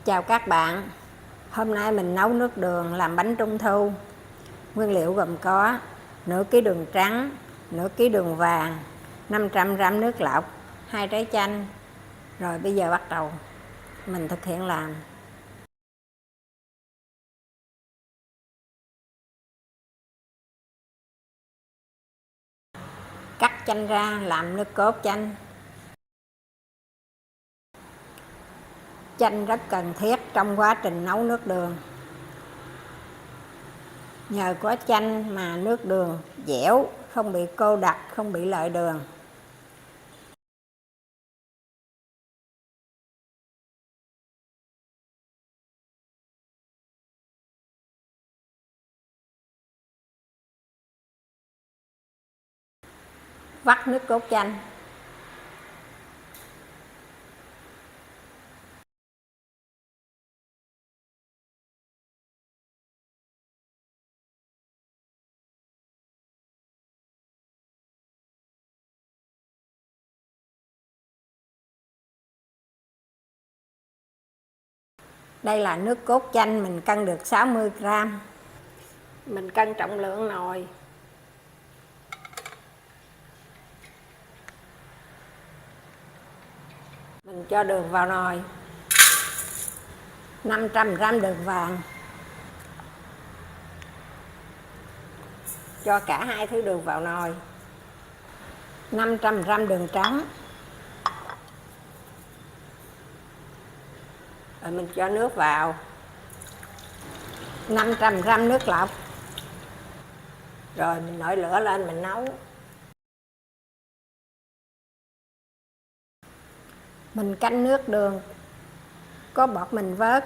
Chào các bạn, hôm nay mình nấu nước đường làm bánh trung thu. Nguyên liệu gồm có nửa ký đường trắng, nửa ký đường vàng, 500g nước lọc, 2 trái chanh. Rồi bây giờ bắt đầu mình thực hiện làm. Cắt chanh ra làm nước cốt chanh. Chanh rất cần thiết trong quá trình nấu nước đường. Nhờ có chanh mà nước đường dẻo, không bị cô đặc, không bị lợi đường. Vắt nước cốt chanh. Đây là nước cốt chanh mình cân được 60g. Mình cân trọng lượng nồi. Mình cho đường vào nồi. 500g đường vàng. Cho cả hai thứ đường vào nồi. 500g đường trắng. Rồi mình cho nước vào. 500g nước lọc. Rồi mình nổi lửa lên mình nấu. Mình canh nước đường có bọt mình vớt.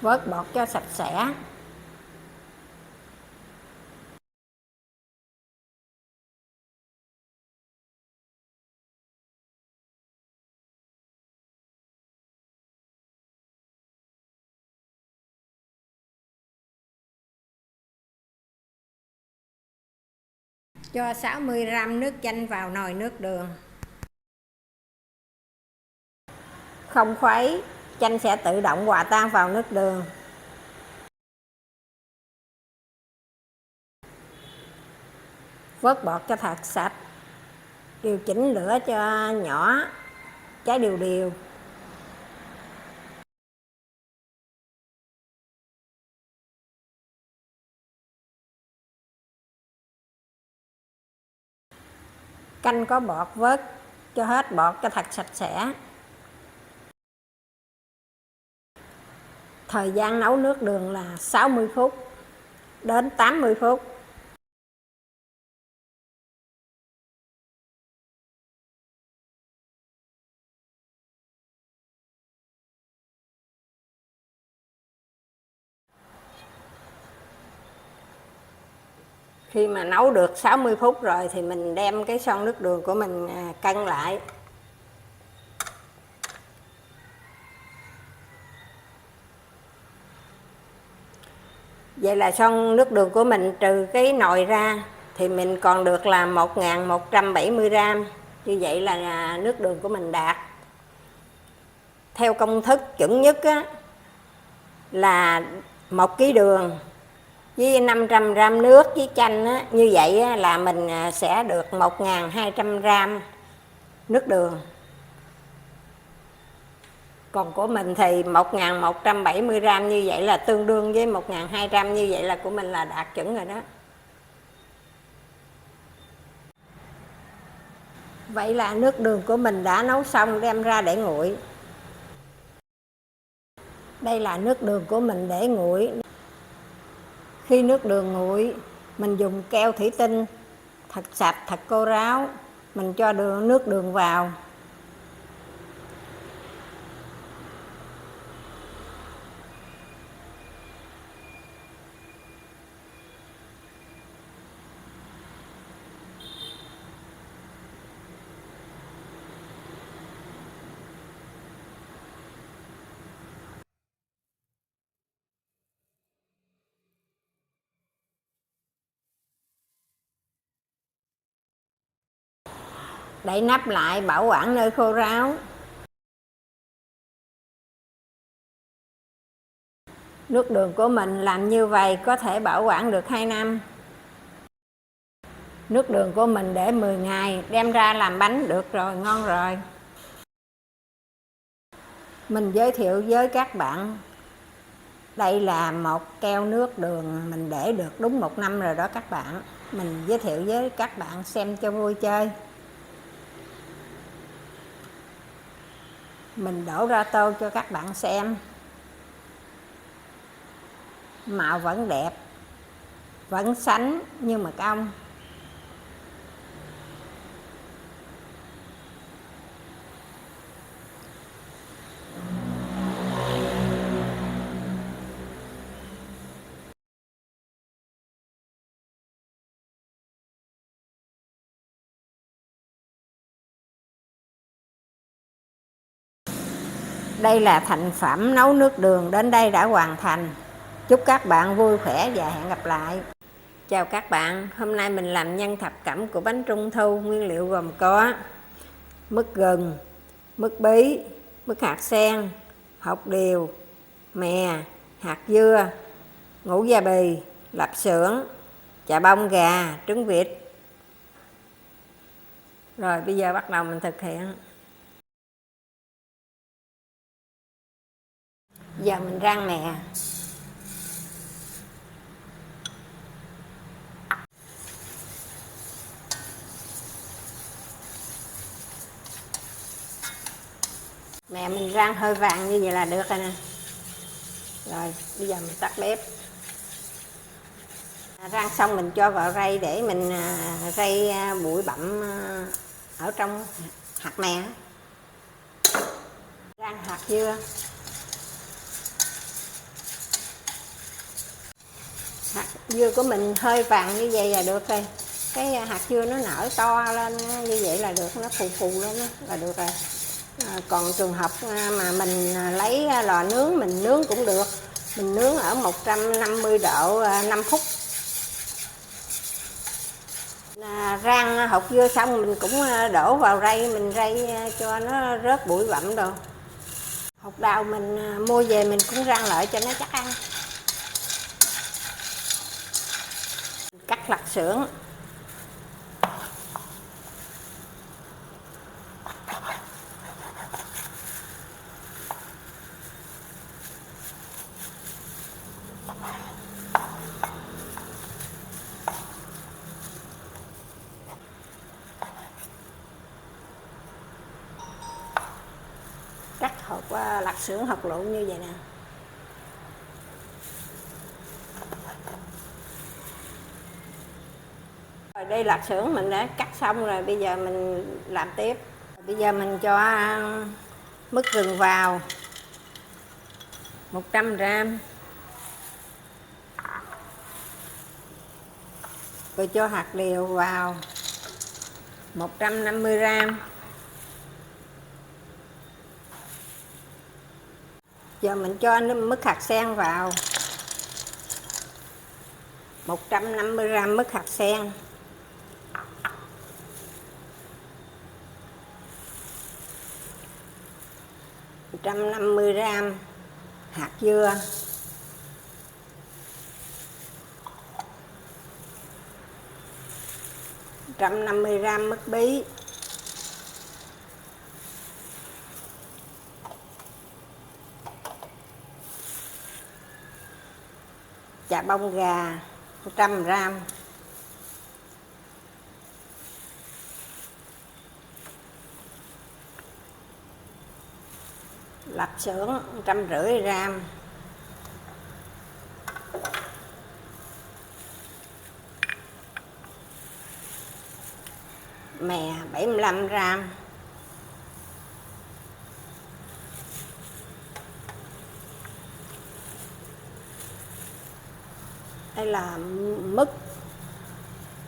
Vớt bọt cho sạch sẽ. Cho 60g nước chanh vào nồi nước đường. Không khuấy, chanh sẽ tự động hòa tan vào nước đường. Vớt bọt cho thật sạch. Điều chỉnh lửa cho nhỏ, cháy đều đều. Canh có bọt vớt cho hết bọt cho thật sạch sẽ. Thời gian nấu nước đường là 60 phút đến 80 phút. Khi mà nấu được 60 phút rồi thì mình đem cái son nước đường của mình cân lại. Vậy là son nước đường của mình trừ cái nồi ra thì mình còn được là 1170g. Như vậy là nước đường của mình đạt. Theo công thức chuẩn nhất á, là 1 kg đường với 500g nước với chanh á, như vậy á, là mình sẽ được 1200g nước đường. Còn của mình thì 1170g, như vậy là tương đương với 1200, như vậy là của mình là đạt chuẩn rồi đó. Vậy là nước đường của mình đã nấu xong, đem ra để nguội. Đây là nước đường của mình để nguội. Khi nước đường nguội, mình dùng keo thủy tinh thật sạch, thật khô ráo. Mình cho nước đường vào. Đậy nắp lại bảo quản nơi khô ráo. Nước đường của mình làm như vậy có thể bảo quản được 2 năm. Nước đường của mình để 10 ngày, đem ra làm bánh được rồi, ngon rồi. Mình giới thiệu với các bạn, đây là một keo nước đường mình để được đúng 1 năm rồi đó các bạn. Mình giới thiệu với các bạn xem cho vui chơi. Mình đổ ra tô cho các bạn xem. Màu vẫn đẹp, vẫn sánh như mật ong. Đây là thành phẩm nấu nước đường đến đây đã hoàn thành. Chúc các bạn vui khỏe và hẹn gặp lại. Chào các bạn, hôm nay mình làm nhân thập cẩm của bánh trung thu. Nguyên liệu gồm có mứt gừng, mứt bí, mứt hạt sen, hột điều, mè, hạt dưa, ngũ gia bì, lạp xưởng, chà bông gà, trứng vịt. Rồi bây giờ bắt đầu mình thực hiện. Giờ mình rang mè. Mè mình rang hơi vàng như vậy là được rồi nè. Rồi bây giờ mình tắt bếp. Rang xong mình cho vào rây để mình rây bụi bặm ở trong hạt mè. Rang hạt dưa. Hạt dưa của mình hơi vàng như vậy là được rồi. Cái hạt dưa nó nở to lên như vậy là được, nó phù phù lên là được rồi. Còn trường hợp mà mình lấy lò nướng mình nướng cũng được. Mình nướng ở 150 độ 5 phút. Rang hột dưa xong mình cũng đổ vào rây, mình rây cho nó rớt bụi bặm đồ. Hột đào mình mua về mình cũng rang lại cho nó chắc ăn. Cắt lạp xưởng. Cắt hột lạp xưởng hột lựu như vậy nè. Rồi đây lạp xưởng mình đã cắt xong rồi, bây giờ mình làm tiếp. Bây giờ mình cho mứt gừng vào 100g. Rồi cho hạt điều vào 150g. Giờ mình cho mứt hạt sen vào 150g mứt hạt sen. Một 150g hạt dưa. 150g mứt bí. Chà bông gà 100g. Lạp xưởng 150g. Mè 75g. Đây là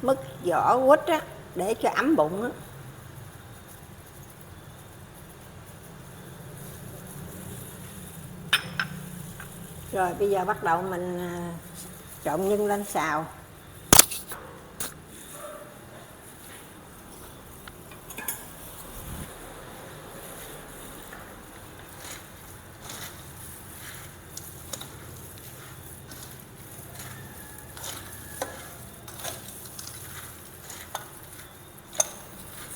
mứt vỏ quýt á, để cho ấm bụng á. Rồi bây giờ bắt đầu mình trộn nhân lên xào.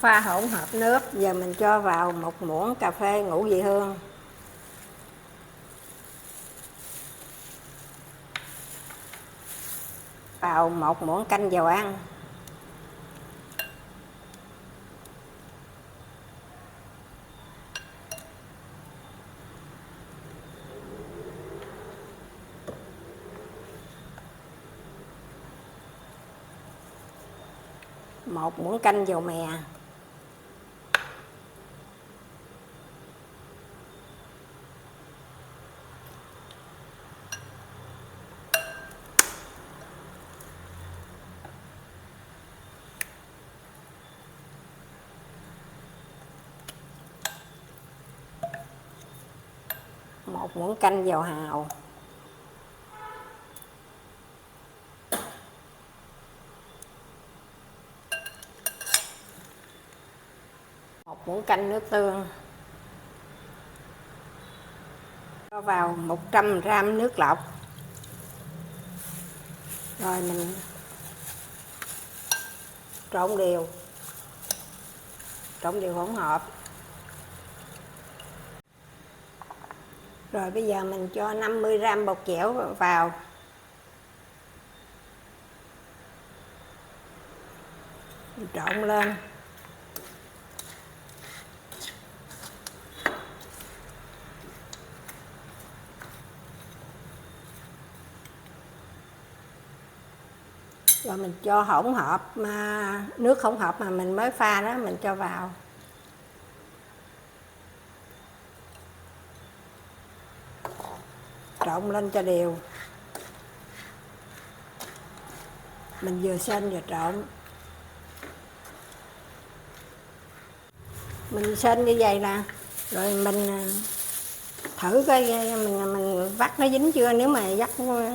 Pha hỗn hợp nước, giờ mình cho vào 1 muỗng cà phê ngũ vị hương, vào 1 muỗng canh dầu ăn, một muỗng canh dầu mè, một muỗng canh dầu hào, một muỗng canh nước tương, cho vào 100g nước lọc, rồi mình trộn đều hỗn hợp. Rồi bây giờ mình cho 50g bột dẻo vào, mình trộn lên. Rồi mình cho hỗn hợp nước hỗn hợp mà mình mới pha đó mình cho vào. Trộn lên cho đều. Mình vừa xên vừa trộn. Mình xên như vậy nè, rồi mình thử coi mình vắt nó dính chưa. Nếu mà vắt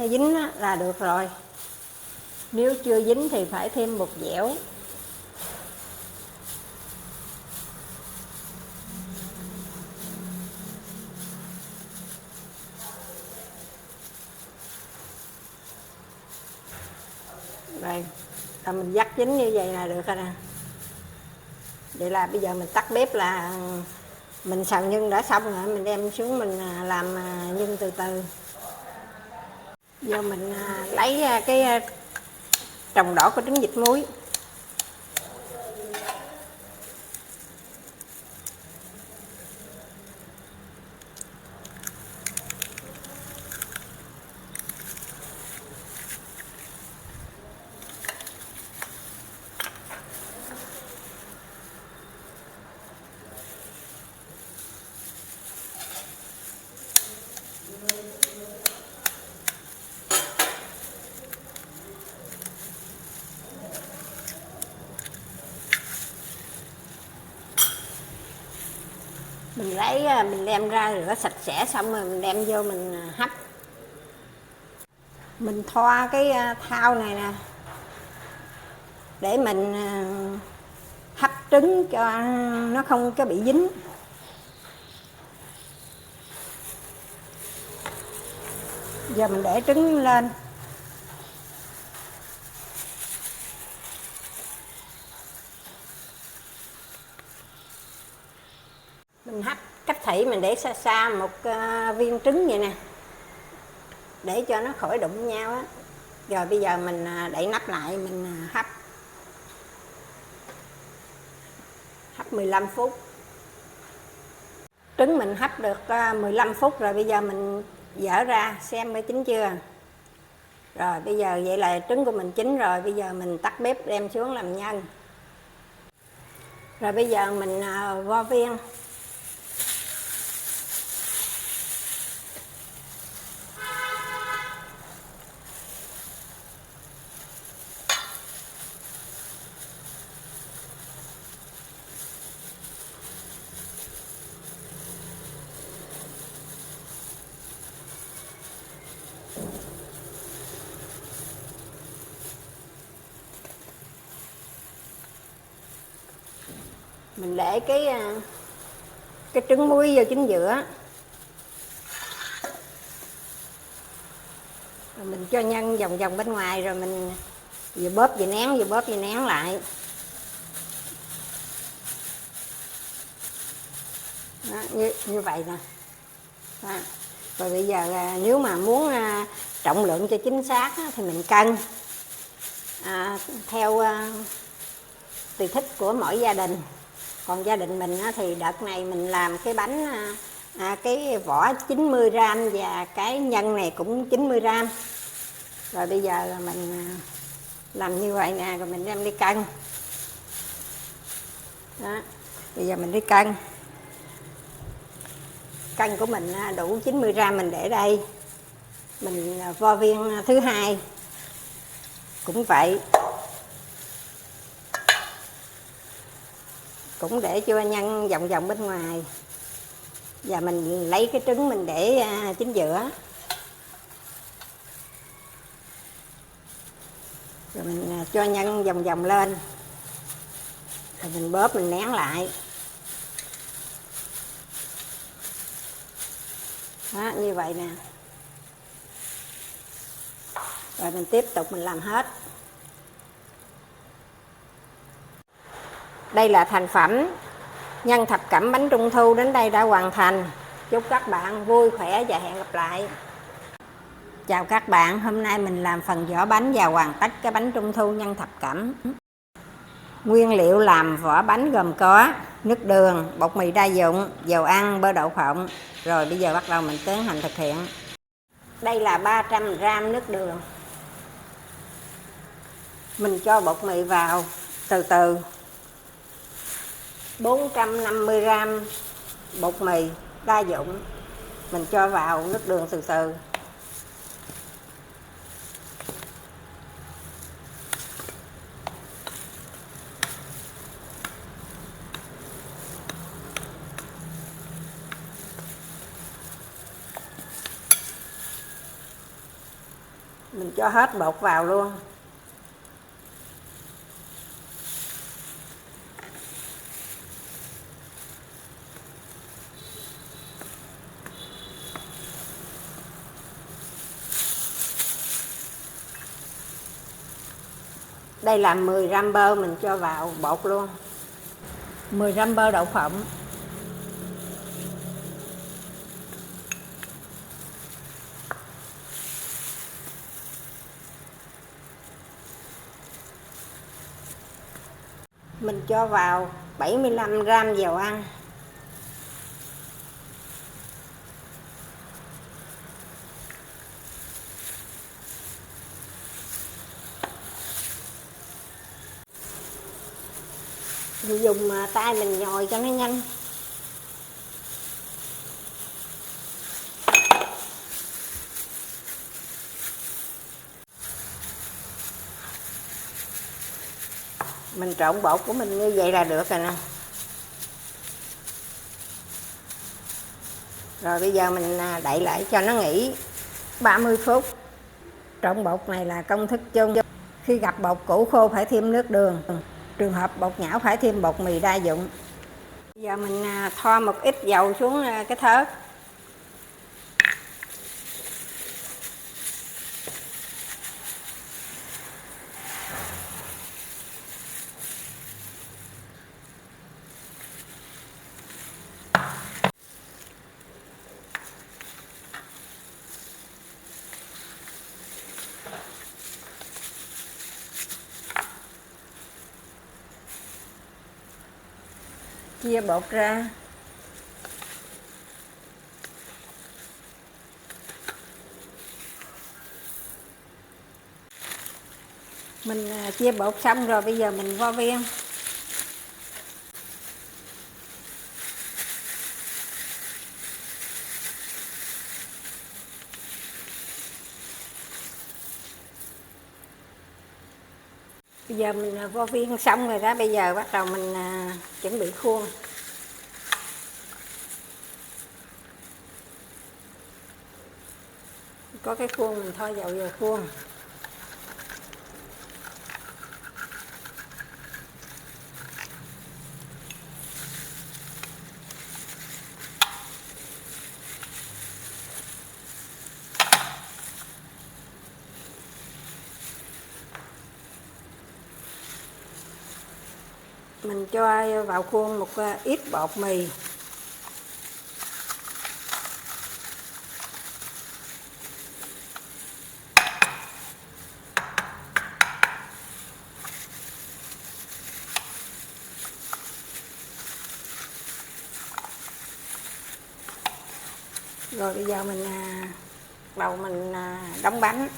dính là được rồi. Nếu chưa dính thì phải thêm bột dẻo. Rồi, mình vắt dính như vậy là được rồi nè. Vậy là bây giờ mình tắt bếp là mình xào nhân đã xong rồi, mình đem xuống mình làm nhân từ từ. Giờ mình lấy cái trồng đỏ của trứng vịt muối. Mình lấy, mình đem ra rửa sạch sẽ xong rồi mình đem vô mình hấp. Mình thoa cái thau này nè để mình hấp trứng cho nó không có bị dính. Giờ mình để trứng lên. Mình hấp cách thủy, mình để xa xa một viên trứng vậy nè, để cho nó khỏi đụng nhau á. Rồi bây giờ mình đậy nắp lại, mình hấp 15 phút. Trứng mình hấp được 15 phút rồi, bây giờ mình dỡ ra xem mới chín chưa. Rồi bây giờ vậy là trứng của mình chín rồi, bây giờ mình tắt bếp đem xuống làm nhân. Rồi bây giờ mình vo viên. Mình để cái trứng muối vô chính giữa. Rồi mình cho nhân vòng vòng bên ngoài, rồi mình vừa bóp vừa nén, vừa bóp vừa nén lại. Đó, như vậy nè. Đó. Rồi bây giờ nếu mà muốn trọng lượng cho chính xác thì mình cân theo tùy thích của mỗi gia đình. Còn gia đình mình thì đợt này mình làm cái bánh cái vỏ 90g và cái nhân này cũng 90g. Rồi bây giờ là mình làm như vậy nè, rồi mình đem đi cân. Đó. Bây giờ mình đi cân. Cân của mình đủ 90g mình để đây. Mình vo viên thứ hai cũng vậy, cũng để cho nhân vòng vòng bên ngoài. Và mình lấy cái trứng mình để chính giữa. Rồi mình cho nhân vòng vòng lên. Rồi mình bóp mình nén lại. Đó, như vậy nè. Rồi mình tiếp tục mình làm hết. Đây là thành phẩm nhân thập cẩm bánh trung thu đến đây đã hoàn thành. Chúc các bạn vui khỏe và hẹn gặp lại. Chào các bạn, hôm nay mình làm phần vỏ bánh và hoàn tất cái bánh trung thu nhân thập cẩm. Nguyên liệu làm vỏ bánh gồm có nước đường, bột mì đa dụng, dầu ăn, bơ đậu phộng. Rồi bây giờ bắt đầu mình tiến hành thực hiện. Đây là 300g nước đường. Mình cho bột mì vào từ từ. 450g bột mì đa dụng. Mình cho vào nước đường từ từ. Mình cho hết bột vào luôn. Đây là 10g bơ mình cho vào bột luôn. 10g bơ đậu phộng. Mình cho vào 75g dầu ăn. Mình dùng tay mình nhồi cho nó nhanh. Mình trộn bột của mình như vậy là được rồi nè. Rồi bây giờ mình đậy lại cho nó nghỉ 30 phút. Trộn bột này là công thức chung. Khi gặp bột củ khô phải thêm nước đường. Trường hợp bột nhão phải thêm bột mì đa dụng. Bây giờ mình thoa một ít dầu xuống cái thớt. Chia bột ra. Mình chia bột xong rồi bây giờ mình vo viên. Bây giờ mình vo viên xong rồi đó, bây giờ bắt đầu mình chuẩn bị khuôn. Có cái khuôn mình thoa dầu vào khuôn. Mình cho vào khuôn một ít bột mì. Rồi bây giờ mình đầu mình đóng bánh.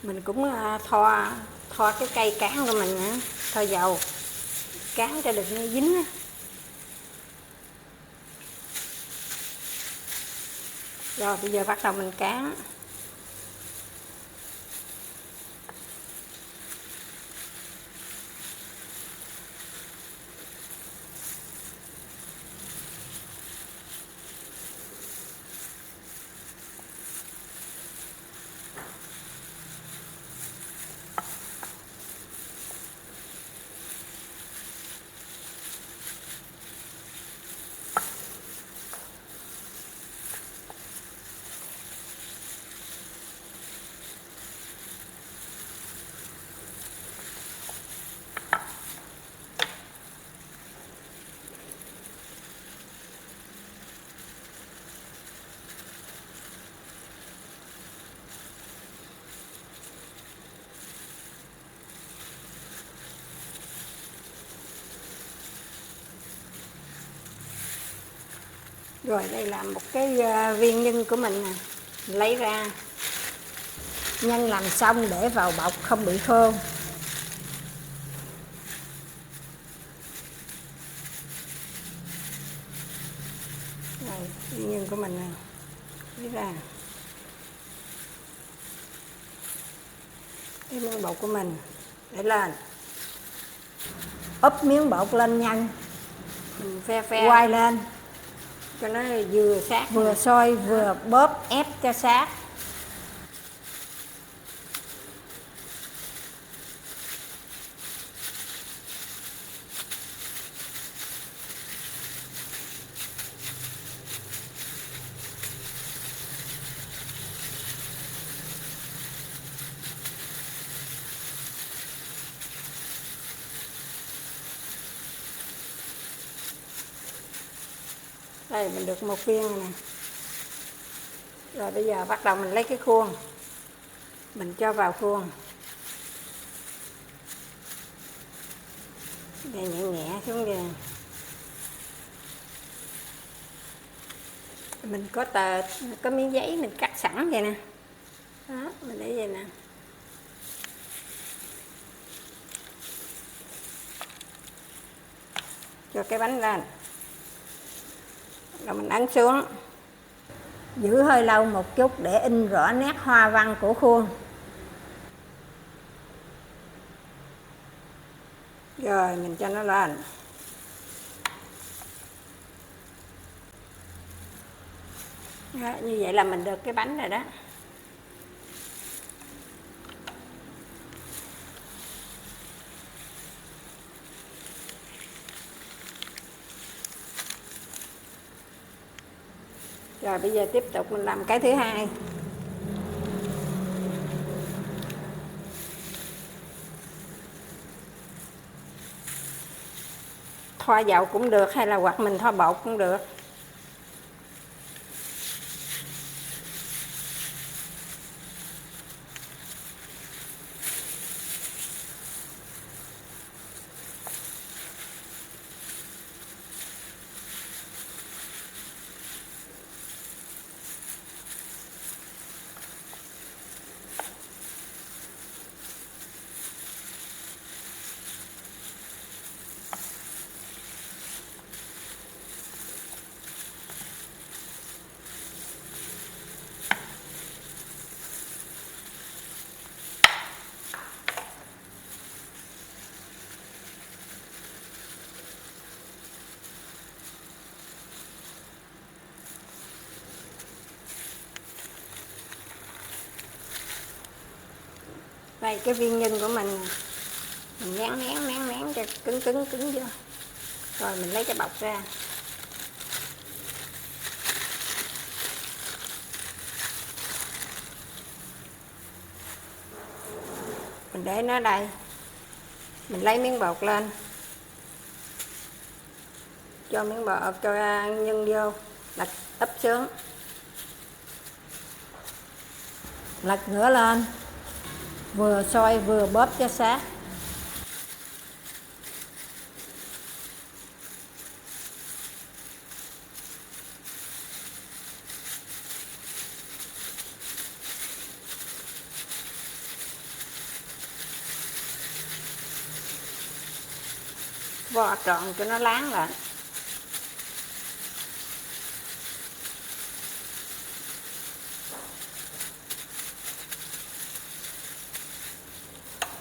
Mình cũng thoa cái cây cán của mình nữa, thoa dầu cán cho đừng nó dính á. Rồi bây giờ bắt đầu mình cán. Rồi đây là một cái viên nhân của mình nè, lấy ra. Nhân làm xong để vào bọc không bị khô. Rồi viên nhân của mình nè, lấy ra. Cái miếng bột của mình để lên, úp miếng bột lên nhân, mình phe quay lên cho nó vừa sát, vừa sôi vừa bóp ép cho sát. Đây mình được một viên này nè. Rồi bây giờ bắt đầu mình lấy cái khuôn, mình cho vào khuôn, để nhẹ nhẹ xuống kìa. Mình có miếng giấy mình cắt sẵn vậy nè, đó mình để vậy nè. Cho cái bánh lên, rồi mình ấn xuống, giữ hơi lâu một chút để in rõ nét hoa văn của khuôn. Rồi mình cho nó lên. Đó, như vậy là mình được cái bánh rồi đó. Rồi bây giờ tiếp tục mình làm cái thứ hai. Thoa dầu cũng được hay là hoặc mình thoa bột cũng được. Đây cái viên nhân của mình nén cho cứng vô. Rồi mình lấy cái bọc ra. Mình để nó đây. Mình lấy miếng bột lên. Cho miếng bột, cho nhân vô, đặt ấp xuống. lật ngửa lên, vừa xôi vừa bóp cho sát. Vo tròn cho nó láng lại.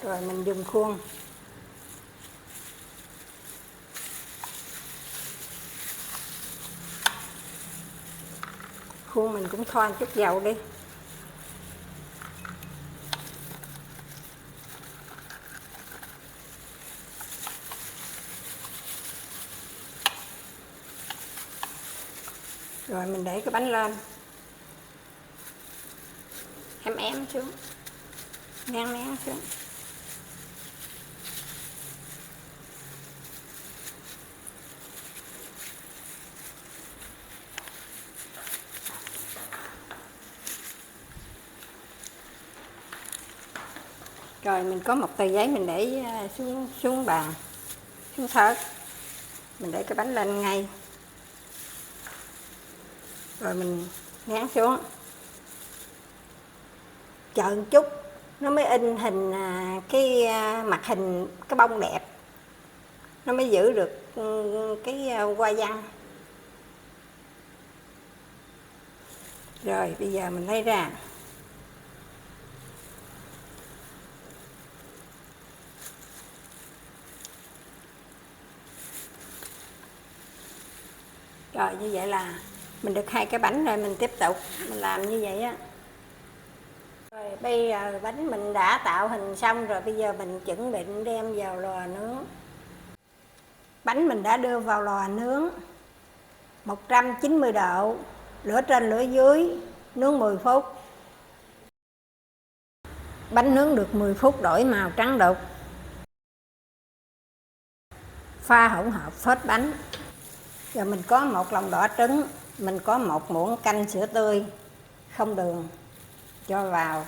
Rồi mình dùng khuôn. Khuôn mình cũng thoa chút dầu đi. Rồi mình để cái bánh lên. Ém xuống. Nén xuống. Rồi mình có một tờ giấy mình để xuống bàn, xuống thớt. Mình để cái bánh lên ngay. Rồi mình nén xuống. Chờ một chút nó mới in hình cái mặt hình cái bông đẹp. Nó mới giữ được cái hoa văn. Rồi bây giờ mình lấy ra. Rồi như vậy là mình được 2 cái bánh rồi, mình tiếp tục mình làm như vậy á. Rồi bây giờ bánh mình đã tạo hình xong rồi, bây giờ mình chuẩn bị đem vào lò nướng. Bánh mình đã đưa vào lò nướng 190 độ, lửa trên lửa dưới, nướng 10 phút. Bánh nướng được 10 phút đổi màu trắng đục. Pha hỗn hợp phết bánh. Giờ mình có 1 lòng đỏ trứng, mình có 1 muỗng canh sữa tươi, không đường, cho vào.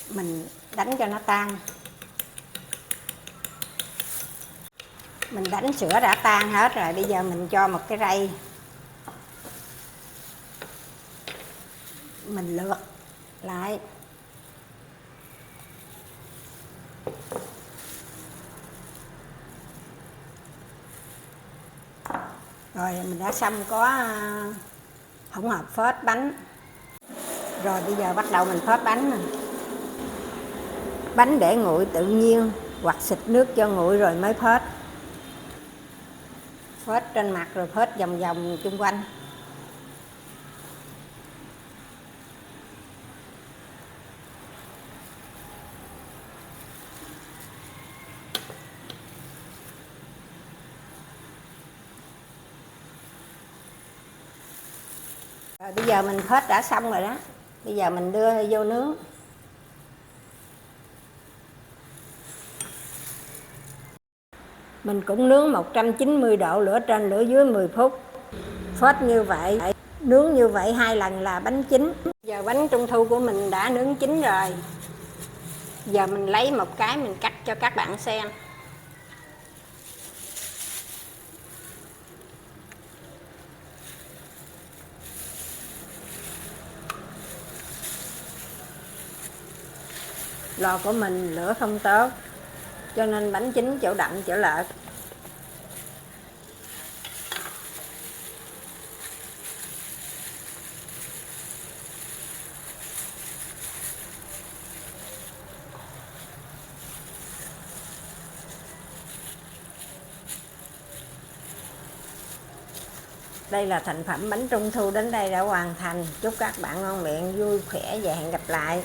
Mình đánh cho nó tan. Mình đánh sữa đã tan hết rồi, bây giờ mình cho một cái rây. Mình lượt lại. Rồi mình đã xong có hỗn hợp phết bánh. Rồi bây giờ bắt đầu mình phết bánh nè. Bánh để nguội tự nhiên hoặc xịt nước cho nguội rồi mới phết. Phết trên mặt rồi phết vòng vòng chung quanh. Rồi bây giờ mình phết đã xong rồi đó. Bây giờ mình đưa vô nướng. Mình cũng nướng 190 độ, lửa trên lửa dưới 10 phút. Phết như vậy, nướng như vậy 2 lần là bánh chín. Giờ bánh trung thu của mình đã nướng chín rồi. Giờ mình lấy một cái mình cắt cho các bạn xem. Lò của mình lửa không tốt, cho nên bánh chín chỗ đậm chỗ lợt. Đây là thành phẩm bánh trung thu đến đây đã hoàn thành. Chúc các bạn ngon miệng, vui khỏe và hẹn gặp lại.